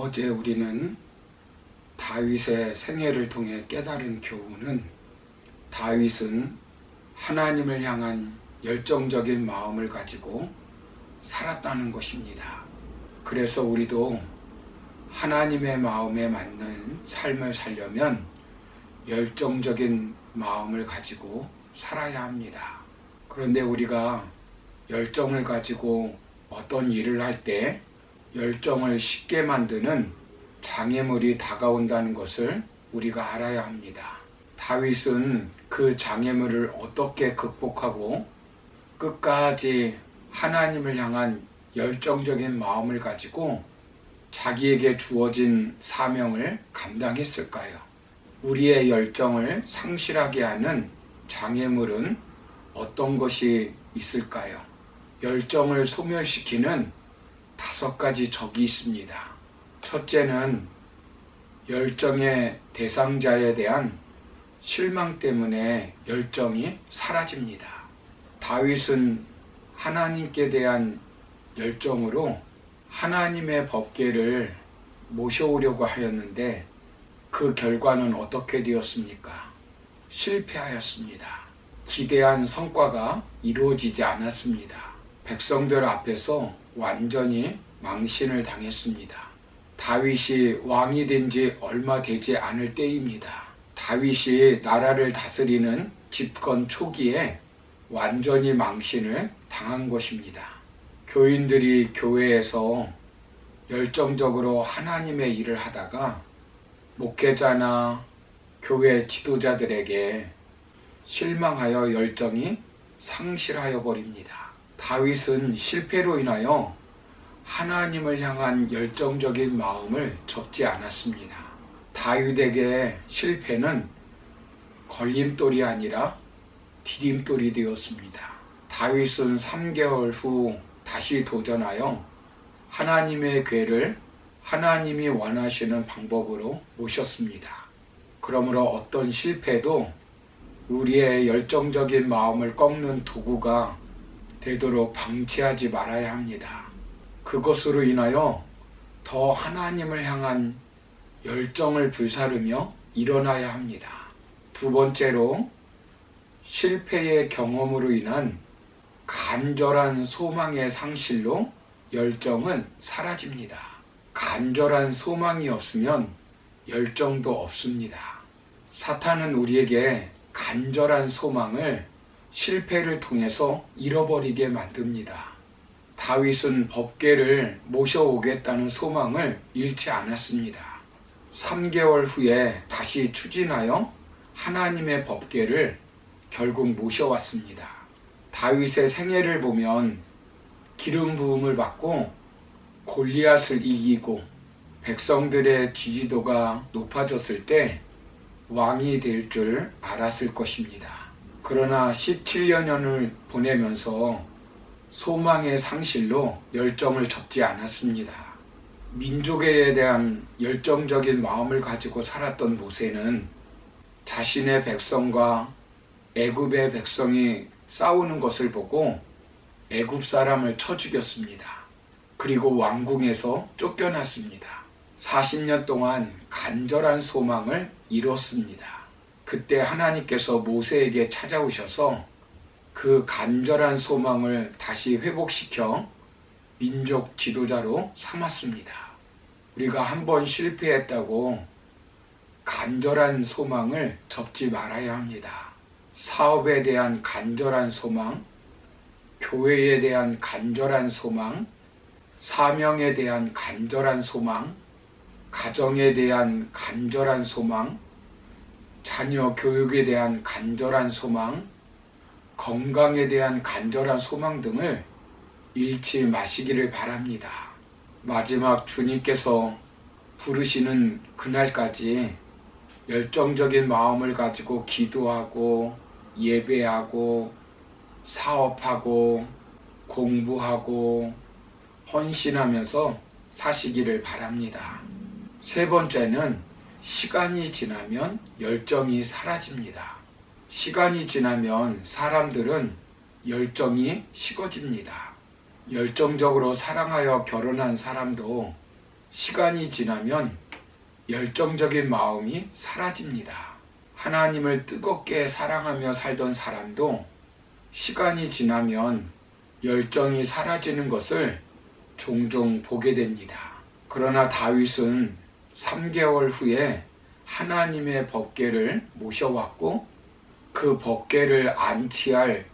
어제 우리는 다윗의 생애를 통해 깨달은 교훈은 다윗은 하나님을 향한 열정적인 마음을 가지고 살았다는 것입니다. 그래서 우리도 하나님의 마음에 맞는 삶을 살려면 열정적인 마음을 가지고 살아야 합니다. 그런데 우리가 열정을 가지고 어떤 일을 할 때 열정을 쉽게 만드는 장애물이 다가온다는 것을 우리가 알아야 합니다. 다윗은 그 장애물을 어떻게 극복하고 끝까지 하나님을 향한 열정적인 마음을 가지고 자기에게 주어진 사명을 감당했을까요? 우리의 열정을 상실하게 하는 장애물은 어떤 것이 있을까요? 열정을 소멸시키는 5가지 적이 있습니다. 첫째는 열정의 대상자에 대한 실망 때문에 열정이 사라집니다. 다윗은 하나님께 대한 열정으로 하나님의 법궤를 모셔오려고 하였는데 그 결과는 어떻게 되었습니까? 실패하였습니다. 기대한 성과가 이루어지지 않았습니다. 백성들 앞에서 완전히 망신을 당했습니다. 다윗이 왕이 된 지 얼마 되지 않을 때입니다. 다윗이 나라를 다스리는 집권 초기에 완전히 망신을 당한 것입니다. 교인들이 교회에서 열정적으로 하나님의 일을 하다가 목회자나 교회 지도자들에게 실망하여 열정이 상실하여 버립니다. 다윗은 실패로 인하여 하나님을 향한 열정적인 마음을 접지 않았습니다. 다윗에게 실패는 걸림돌이 아니라 디딤돌이 되었습니다. 다윗은 3개월 후 다시 도전하여 하나님의 궤를 하나님이 원하시는 방법으로 모셨습니다. 그러므로 어떤 실패도 우리의 열정적인 마음을 꺾는 도구가 되도록 방치하지 말아야 합니다. 그것으로 인하여 더 하나님을 향한 열정을 불사르며 일어나야 합니다. 두 번째로 실패의 경험으로 인한 간절한 소망의 상실로 열정은 사라집니다. 간절한 소망이 없으면 열정도 없습니다. 사탄은 우리에게 간절한 소망을 실패를 통해서 잃어버리게 만듭니다. 다윗은 법궤를 모셔오겠다는 소망을 잃지 않았습니다. 3개월 후에 다시 추진하여 하나님의 법궤를 결국 모셔왔습니다. 다윗의 생애를 보면 기름 부음을 받고 골리앗을 이기고 백성들의 지지도가 높아졌을 때 왕이 될 줄 알았을 것입니다. 그러나 17년을 보내면서 소망의 상실로 열정을 접지 않았습니다. 민족에 대한 열정적인 마음을 가지고 살았던 모세는 자신의 백성과 애굽의 백성이 싸우는 것을 보고 애굽 사람을 쳐 죽였습니다. 그리고 왕궁에서 쫓겨났습니다. 40년 동안 간절한 소망을 이뤘습니다. 그때 하나님께서 모세에게 찾아오셔서 그 간절한 소망을 다시 회복시켜 민족 지도자로 삼았습니다. 우리가 한번 실패했다고 간절한 소망을 접지 말아야 합니다. 사업에 대한 간절한 소망, 교회에 대한 간절한 소망, 사명에 대한 간절한 소망, 가정에 대한 간절한 소망, 자녀 교육에 대한 간절한 소망, 건강에 대한 간절한 소망 등을 잃지 마시기를 바랍니다. 마지막 주님께서 부르시는 그날까지 열정적인 마음을 가지고 기도하고 예배하고 사업하고 공부하고 헌신하면서 사시기를 바랍니다. 세 번째는 시간이 지나면 열정이 사라집니다. 시간이 지나면 사람들은 열정이 식어집니다. 열정적으로 사랑하여 결혼한 사람도 시간이 지나면 열정적인 마음이 사라집니다. 하나님을 뜨겁게 사랑하며 살던 사람도 시간이 지나면 열정이 사라지는 것을 종종 보게 됩니다. 그러나 다윗은 3개월 후에 하나님의 법궤를 모셔왔고 그 법궤를 안치할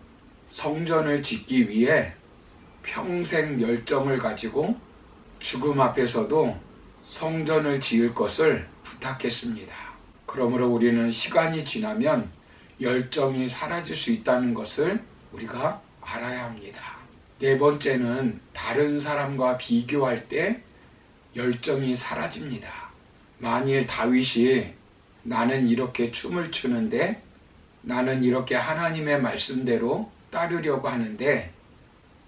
성전을 짓기 위해 평생 열정을 가지고 죽음 앞에서도 성전을 지을 것을 부탁했습니다. 그러므로 우리는 시간이 지나면 열정이 사라질 수 있다는 것을 우리가 알아야 합니다. 네 번째는 다른 사람과 비교할 때 열정이 사라집니다. 만일 다윗이 나는 이렇게 춤을 추는데 나는 이렇게 하나님의 말씀대로 따르려고 하는데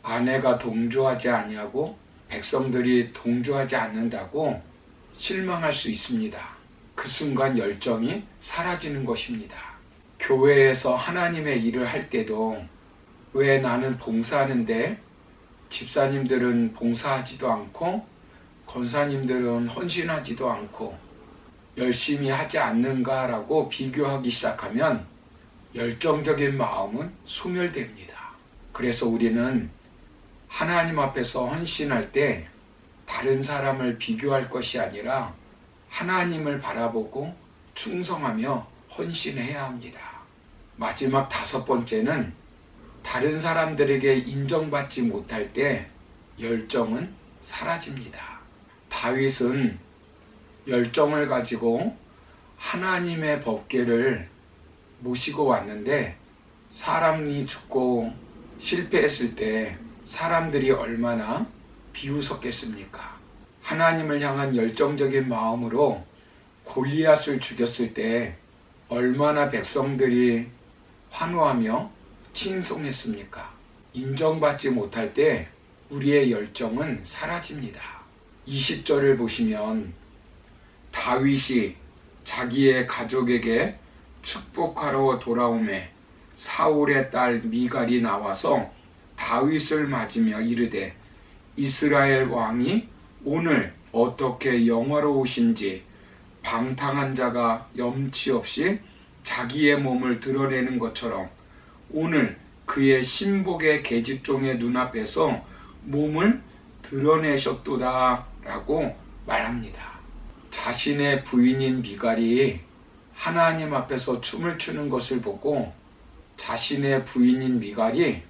아내가 동조하지 아니하고 백성들이 동조하지 않는다고 실망할 수 있습니다. 그 순간 열정이 사라지는 것입니다. 교회에서 하나님의 일을 할 때도 왜 나는 봉사하는데 집사님들은 봉사하지도 않고 권사님들은 헌신하지도 않고 열심히 하지 않는가라고 비교하기 시작하면 열정적인 마음은 소멸됩니다. 그래서 우리는 하나님 앞에서 헌신할 때 다른 사람을 비교할 것이 아니라 하나님을 바라보고 충성하며 헌신해야 합니다. 마지막 5번째는 다른 사람들에게 인정받지 못할 때 열정은 사라집니다. 다윗은 열정을 가지고 하나님의 법궤를 모시고 왔는데 사람이 죽고 실패했을 때 사람들이 얼마나 비웃었겠습니까? 하나님을 향한 열정적인 마음으로 골리앗을 죽였을 때 얼마나 백성들이 환호하며 칭송했습니까? 인정받지 못할 때 우리의 열정은 사라집니다. 20절을 보시면 다윗이 자기의 가족에게 축복하러 돌아오매 사울의 딸 미갈이 나와서 다윗을 맞으며 이르되 이스라엘 왕이 오늘 어떻게 영화로우신지 방탕한 자가 염치 없이 자기의 몸을 드러내는 것처럼 오늘 그의 신복의 계집종의 눈앞에서 몸을 드러내셨도다 라고 말합니다. 자신의 부인인 미갈이 하나님 앞에서 춤을 추는 것을 보고 자신의 부인인 미갈이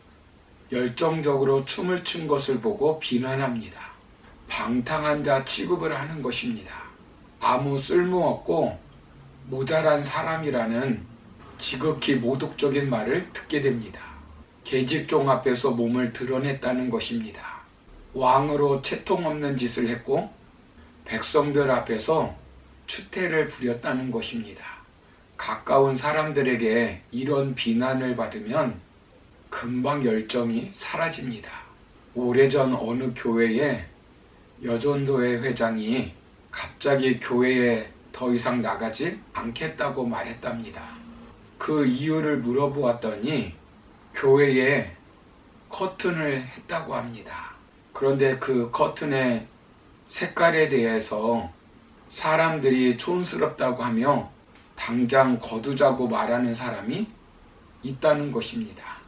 열정적으로 춤을 춘 것을 보고 비난합니다. 방탕한 자 취급을 하는 것입니다. 아무 쓸모없고 모자란 사람이라는 지극히 모독적인 말을 듣게 됩니다. 계집종 앞에서 몸을 드러냈다는 것입니다. 왕으로 채통 없는 짓을 했고 백성들 앞에서 추태를 부렸다는 것입니다. 가까운 사람들에게 이런 비난을 받으면 금방 열정이 사라집니다. 오래전 어느 교회에 여전도회 회장이 갑자기 교회에 더 이상 나가지 않겠다고 말했답니다. 그 이유를 물어보았더니 교회에 커튼을 했다고 합니다. 그런데 그 커튼의 색깔에 대해서 사람들이 촌스럽다고 하며 당장 거두자고 말하는 사람이 있다는 것입니다.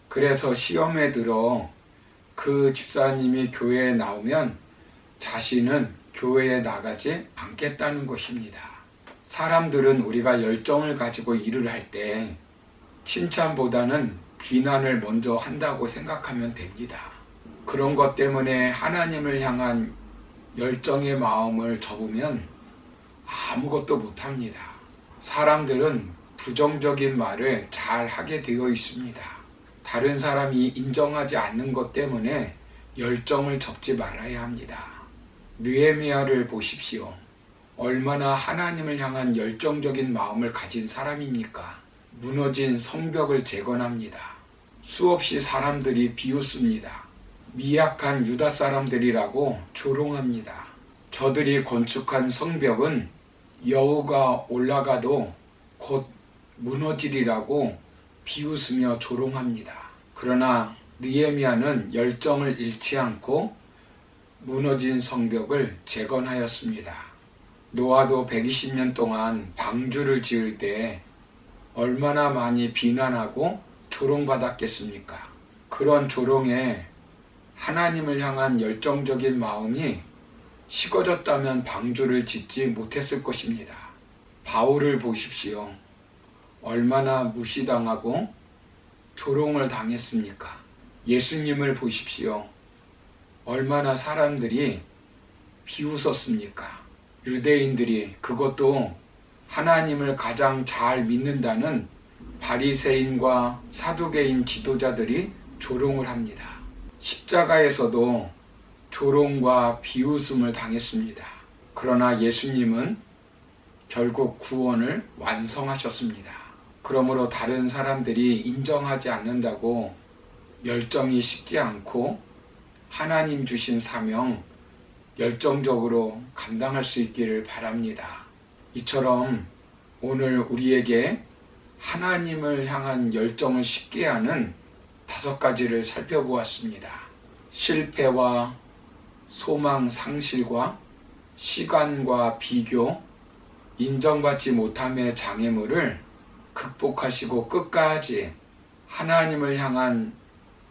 그래서 시험에 들어 그 집사님이 교회에 나오면 자신은 교회에 나가지 않겠다는 것입니다. 사람들은 우리가 열정을 가지고 일을 할 때 칭찬보다는 비난을 먼저 한다고 생각하면 됩니다. 그런 것 때문에 하나님을 향한 열정의 마음을 접으면 아무것도 못합니다. 사람들은 부정적인 말을 잘 하게 되어 있습니다. 다른 사람이 인정하지 않는 것 때문에 열정을 접지 말아야 합니다. 느헤미야를 보십시오. 얼마나 하나님을 향한 열정적인 마음을 가진 사람입니까? 무너진 성벽을 재건합니다. 수없이 사람들이 비웃습니다. 미약한 유다 사람들이라고 조롱합니다. 저들이 건축한 성벽은 여우가 올라가도 곧 무너지리라고 비웃으며 조롱합니다. 그러나 느헤미야는 열정을 잃지 않고 무너진 성벽을 재건하였습니다. 노아도 120년 동안 방주를 지을 때 얼마나 많이 비난하고 조롱받았겠습니까? 그런 조롱에 하나님을 향한 열정적인 마음이 식어졌다면 방주를 짓지 못했을 것입니다. 바울을 보십시오. 얼마나 무시당하고 조롱을 당했습니까? 예수님을 보십시오. 얼마나 사람들이 비웃었습니까? 유대인들이, 그것도 하나님을 가장 잘 믿는다는 바리새인과 사두개인 지도자들이 조롱을 합니다. 십자가에서도 조롱과 비웃음을 당했습니다. 그러나 예수님은 결국 구원을 완성하셨습니다. 그러므로 다른 사람들이 인정하지 않는다고 열정이 식지 않고 하나님 주신 사명 열정적으로 감당할 수 있기를 바랍니다. 이처럼 오늘 우리에게 하나님을 향한 열정을 식게 하는 5가지를 살펴보았습니다. 실패와 소망 상실과 시간과 비교, 인정받지 못함의 장애물을 극복하시고 끝까지 하나님을 향한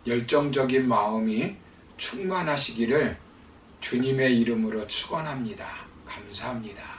열정적인 마음이 충만하시기를 주님의 이름으로 축원합니다. 감사합니다.